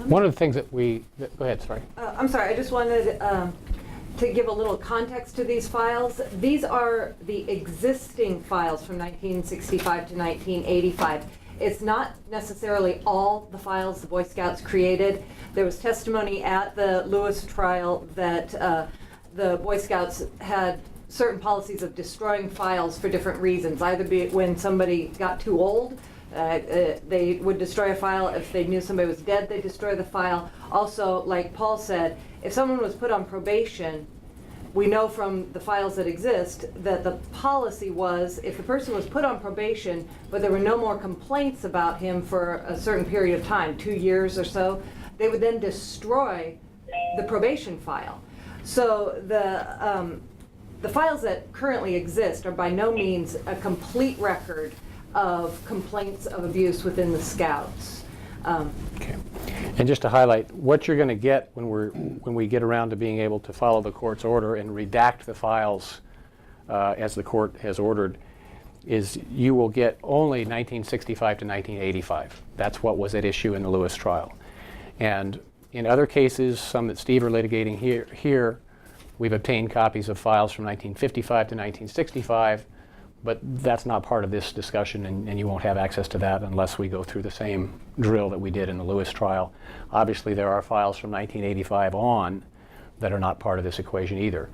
One of the things that go ahead, sorry. I'm sorry, I just wanted to give a little context to these files. These are the existing files from 1965 to 1985. It's not necessarily all the files the Boy Scouts created. There was testimony at the Lewis trial that the Boy Scouts had certain policies of destroying files for different reasons. Either be when somebody got too old, they would destroy a file. If they knew somebody was dead, they'd destroy the file. Also, like Paul said, if someone was put on probation, we know from the files that exist that the policy was if the person was put on probation, but there were no more complaints about him for a certain period of time, 2 years or so, they would then destroy the probation file. So the files that currently exist are by no means a complete record of complaints of abuse within the Scouts. Okay. And just to highlight, what you're going to get when we get around to being able to follow the court's order and redact the files as the court has ordered, is you will get only 1965 to 1985. That's what was at issue in the Lewis trial. And in other cases, some that Steve are litigating here, we've obtained copies of files from 1955 to 1965, but that's not part of this discussion, and you won't have access to that unless we go through the same drill that we did in the Lewis trial. Obviously, there are files from 1985 on that are not part of this equation either.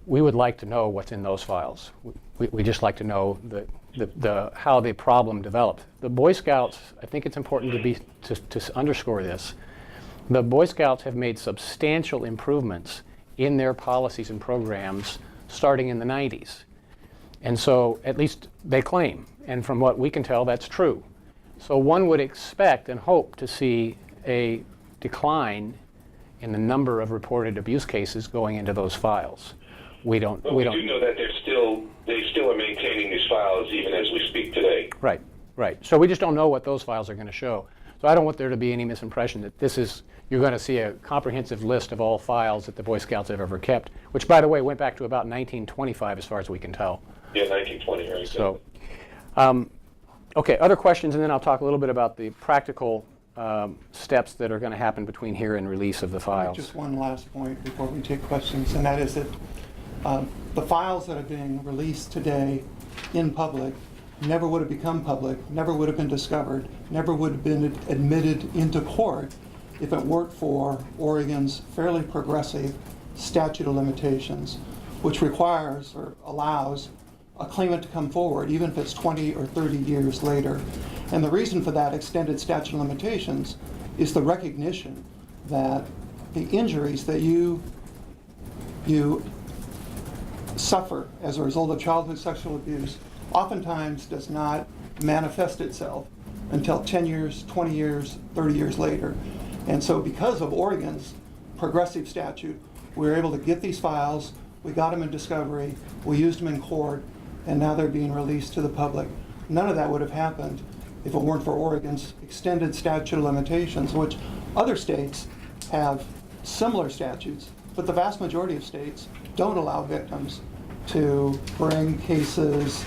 We would like to know what's in those files. We just like to know how the problem developed. The Boy Scouts, I think it's important to underscore this, the Boy Scouts have made substantial improvements in their policies and programs starting in the 90s. And so, at least they claim, and from what we can tell, that's true. So one would expect and hope to see a decline in the number of reported abuse cases going into those files. We do know that they still are maintaining these files even as we speak today. Right. So we just don't know what those files are going to show. So I don't want there to be any misimpression that you're going to see a comprehensive list of all files that the Boy Scouts have ever kept, which, by the way, went back to about 1925 as far as we can tell. Yeah, 1920, right. So, okay, other questions, and then I'll talk a little bit about the practical steps that are going to happen between here and release of the files. Just one last point before we take questions, and that is that the files that are being released today in public never would have become public, never would have been discovered, never would have been admitted into court if it weren't for Oregon's fairly progressive statute of limitations, which requires or allows a claimant to come forward, even if it's 20 or 30 years later. And the reason for that extended statute of limitations is the recognition that the injuries that you suffer as a result of childhood sexual abuse oftentimes does not manifest itself until 10 years, 20 years, 30 years later. And so because of Oregon's progressive statute, we were able to get these files, we got them in discovery, we used them in court, and now they're being released to the public. None of that would have happened if it weren't for Oregon's extended statute of limitations, which other states have similar statutes, but the vast majority of states don't allow victims to bring cases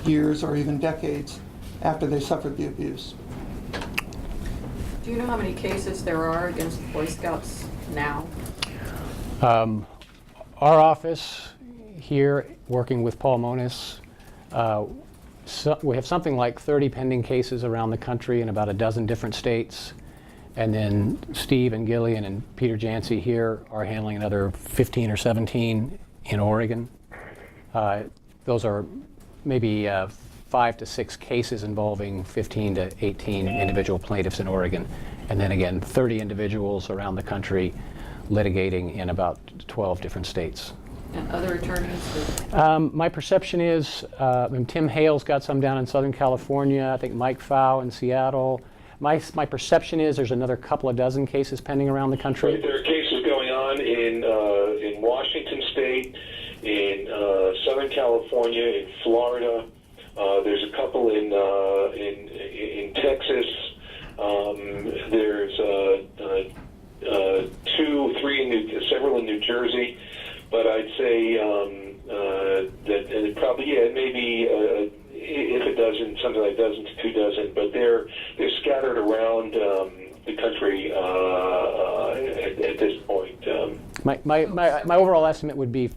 years or even decades after they suffered the abuse. Do you know how many cases there are against the Boy Scouts now? Our office here, working with Paul Monis, we have something like 30 pending cases around the country in about a dozen different states. And then Steve and Gillian and Peter Jancy here are handling another 15 or 17 in Oregon. Those are maybe 5 to 6 cases involving 15 to 18 individual plaintiffs in Oregon. And then again, 30 individuals around the country litigating in about 12 different states. And other attorneys? My perception is Tim Hale's got some down in Southern California. I think Mike Pfau in Seattle. My perception is there's another couple of dozen cases pending around the country. Right, there are cases going on in Washington State, in Southern California, in Florida. There's a couple in Texas. There's several in New Jersey. But I'd say that it probably, maybe if a dozen, something like a dozen to 2 dozen, but they're scattered around the country My overall estimate would be,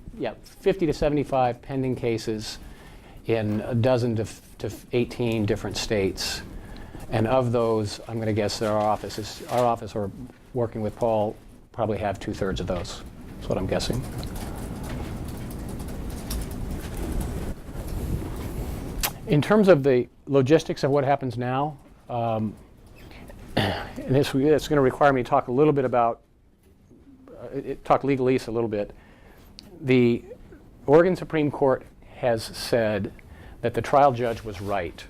50 to 75 pending cases in a dozen to 18 different states. And of those, I'm going to guess that our office or working with Paul probably have 2/3 of those. That's what I'm guessing. In terms of the logistics of what happens now, and it's going to require me to talk a little bit about, talk legalese a little bit. The Oregon Supreme Court has said that the trial judge was right,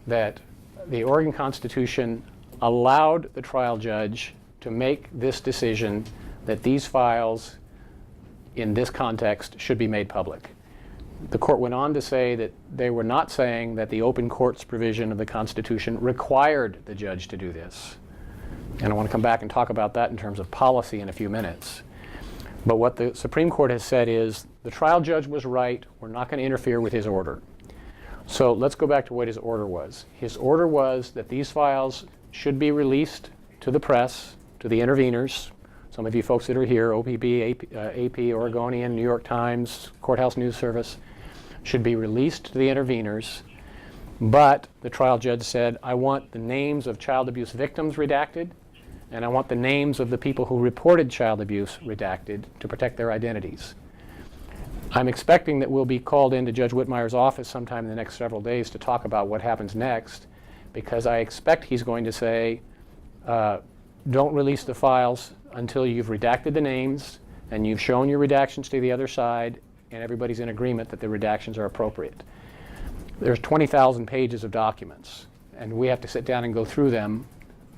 that the Oregon Constitution allowed the trial judge to make this decision that these files in this context should be made public. The court went on to say that they were not saying that the open courts provision of the Constitution required the judge to do this. And I want to come back and talk about that in terms of policy in a few minutes. But what the Supreme Court has said is the trial judge was right. We're not going to interfere with his order. So let's go back to what his order was. His order was that these files should be released to the press, to the interveners. Some of you folks that are here, OPB, AP, Oregonian, New York Times, Courthouse News Service, should be released to the interveners. But the trial judge said, I want the names of child abuse victims redacted, and I want the names of the people who reported child abuse redacted to protect their identities. I'm expecting that we'll be called into Judge Whitmire's office sometime in the next several days to talk about what happens next, because I expect he's going to say, don't release the files until you've redacted the names and you've shown your redactions to the other side and everybody's in agreement that the redactions are appropriate. There's 20,000 pages of documents, and we have to sit down and go through them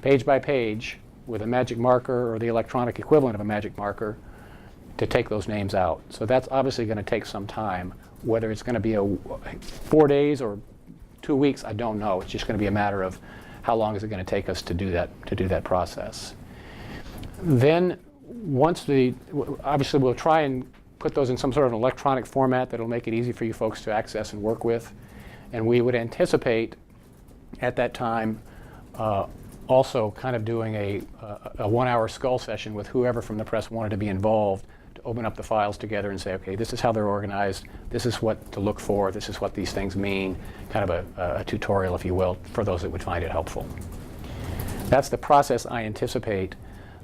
page by page with a magic marker or the electronic equivalent of a magic marker to take those names out. So that's obviously going to take some time. Whether it's going to be 4 days or 2 weeks, I don't know. It's just going to be a matter of how long is it going to take us to do that process. Then obviously we'll try and put those in some sort of an electronic format that'll make it easy for you folks to access and work with. And we would anticipate at that time also kind of doing a 1-hour skull session with whoever from the press wanted to be involved to open up the files together and say, okay, this is how they're organized, this is what to look for, this is what these things mean, kind of a tutorial, if you will, for those that would find it helpful. That's the process I anticipate,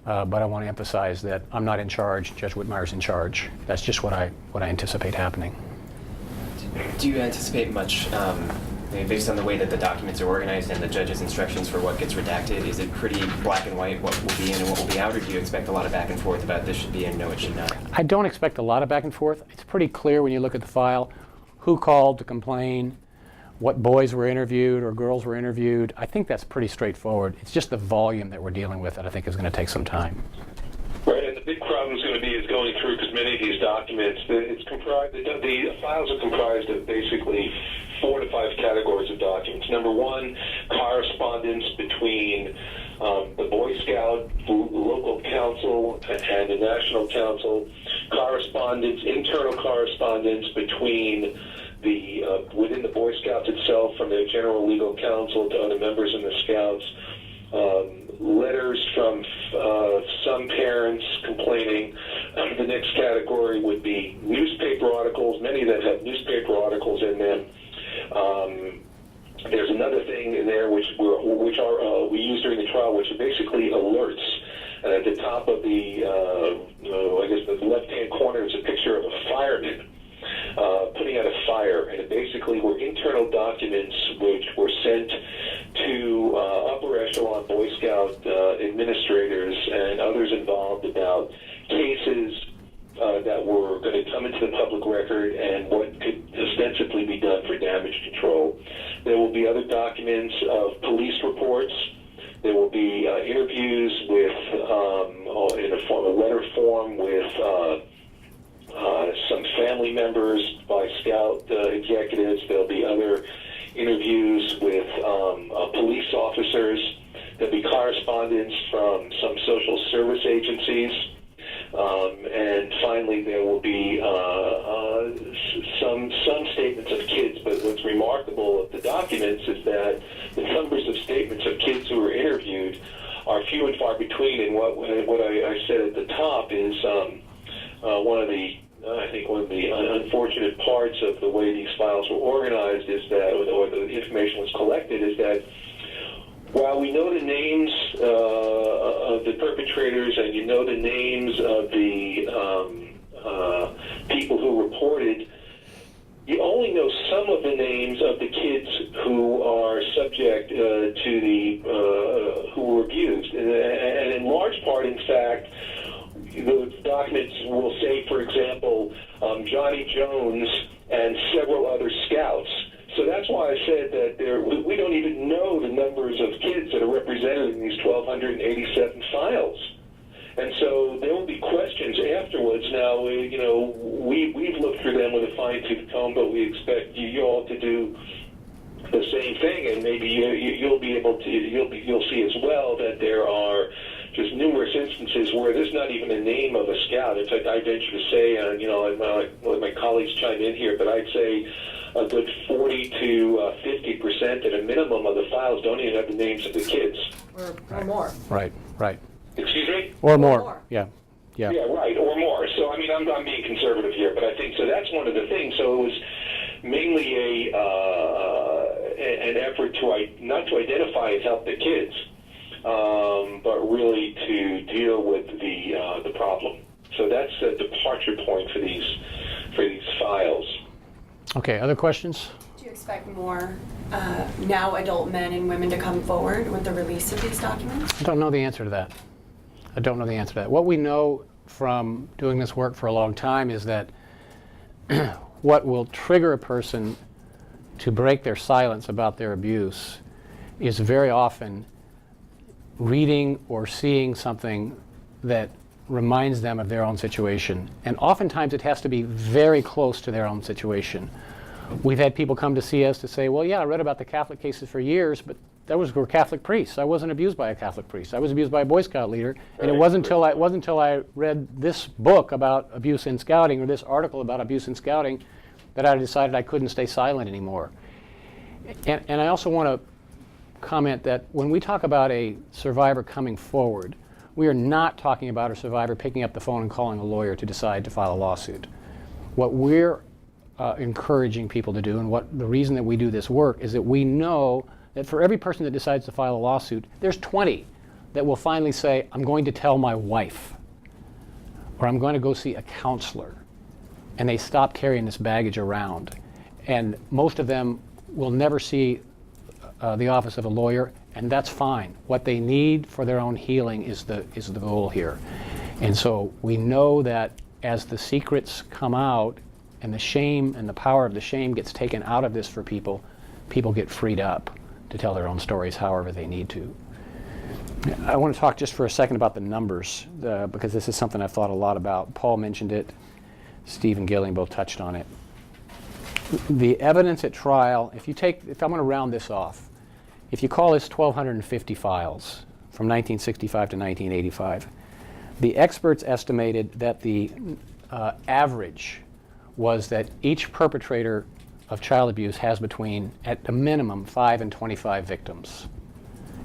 but I want to emphasize that I'm not in charge, Judge Whitmire's in charge. That's just what I anticipate happening. Do you anticipate much, based on the way that the documents are organized and the judge's instructions for what gets redacted, is it pretty black and white what will be in and what will be out, or do you expect a lot of back and forth about this should be in, no it should not? I don't expect a lot of back and forth. It's pretty clear when you look at the file who called to complain, what boys were interviewed or girls were interviewed. I think that's pretty straightforward. It's just the volume that we're dealing with that I think is going to take some time. Right, and the big problem is going to be is going through, because many of these documents, the files are comprised of basically 4 to 5 categories of documents. Number one, correspondence between the Boy Scout local council and the national council, correspondence, internal correspondence between within the Boy Scouts itself, from their general legal counsel to other members in the Scouts, letters from some parents complaining. The next category would be newspaper articles, many that have newspaper articles in them. There's another thing in there which we use during the trial, which are basically alerts. And at the top of the, I guess the left-hand corner is a picture of a fireman putting out a fire, and it basically were internal documents which were sent to upper echelon Boy Scout administrators and others involved about cases that were going to come into the public record and what could ostensibly be done for damage control. There will be other documents of police reports. There will be interviews with, in a letter form with some family members by Scout executives. There'll be other interviews with police officers. There'll be correspondence from some social service agencies. And finally, there will be some statements of kids. But what's remarkable of the documents is that the numbers of statements of kids who were interviewed are few and far between. And what I said at the top is one of the unfortunate parts of the way these files were organized is that, or the information was collected, is that while we know the names of the perpetrators and you know the names of the people who reported, you only know some of the names of the kids who are subject to the who were abused, and in large part, in fact, the documents will say, for example, Johnny Jones and several other scouts. So that's why I said that we don't even know the numbers of kids that are represented in these 1,287 files. And so there will be questions afterwards. Now, we've looked through them with a fine-tooth comb, but we expect you all to do the same thing, and maybe you'll be able to you'll see as well that there are just numerous instances where there's not even a name of a scout. In fact, I venture to say, my colleagues chime in here, but I'd say a good 40 to 50% at a minimum of the files don't even have the names of the kids. Or more. Right. Excuse me? Or more. more. Yeah. Yeah, right, or more. So, I mean, I'm being conservative here, but I think, so that's one of the things. So it was mainly an effort not to identify and help the kids, but really to deal with the problem. So that's a departure point for these files. Okay, other questions? Do you expect more now adult men and women to come forward with the release of these documents? I don't know the answer to that. What we know from doing this work for a long time is that what will trigger a person to break their silence about their abuse is very often reading or seeing something that reminds them of their own situation. And oftentimes it has to be very close to their own situation. We've had people come to see us to say, well, yeah, I read about the Catholic cases for years, but were Catholic priests. I wasn't abused by a Catholic priest. I was abused by a Boy Scout leader. And it wasn't until I read this book about abuse in scouting, or this article about abuse in scouting, that I decided I couldn't stay silent anymore. And I also want to comment that when we talk about a survivor coming forward, we are not talking about a survivor picking up the phone and calling a lawyer to decide to file a lawsuit. What we're encouraging people to do, and what the reason that we do this work, is that we know that for every person that decides to file a lawsuit, there's 20 that will finally say, I'm going to tell my wife, or I'm going to go see a counselor. And they stop carrying this baggage around. And most of them will never see the office of a lawyer, and that's fine. What they need for their own healing is the goal here. And so we know that as the secrets come out, and the shame and the power of the shame gets taken out of this for people, people get freed up to tell their own stories however they need to. I want to talk just for a second about the numbers, because this is something I've thought a lot about. Paul mentioned it. Steve and Gillian both touched on it. The evidence at trial, if I'm going to round this off, if you call this 1,250 files from 1965 to 1985, the experts estimated that the average was that each perpetrator of child abuse has between, at a minimum, 5 and 25 victims.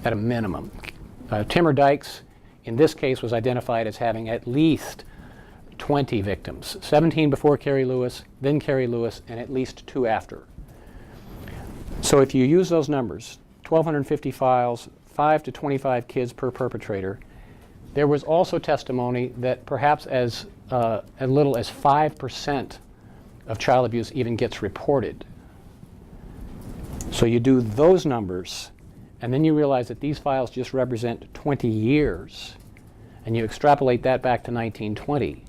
At a minimum. Timur Dykes, in this case, was identified as having at least 20 victims. 17 before Carrie Lewis, then Carrie Lewis, and at least 2 after. So if you use those numbers, 1,250 files, 5 to 25 kids per perpetrator, there was also testimony that perhaps as little as 5% of child abuse even gets reported. So you do those numbers, and then you realize that these files just represent 20 years, and you extrapolate that back to 1920.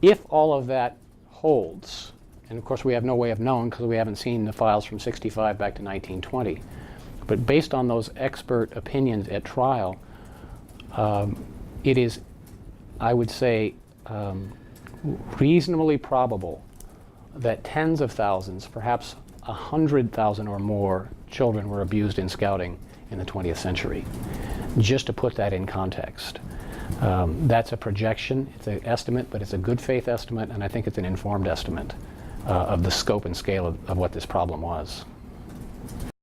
If all of that holds, and of course we have no way of knowing because we haven't seen the files from 65 back to 1920, but based on those expert opinions at trial, it is, I would say, reasonably probable that tens of thousands, perhaps 100,000 or more children were abused in scouting in the 20th century. Just to put that in context. That's a projection, it's an estimate, but it's a good faith estimate, and I think it's an informed estimate of the scope and scale of what this problem was.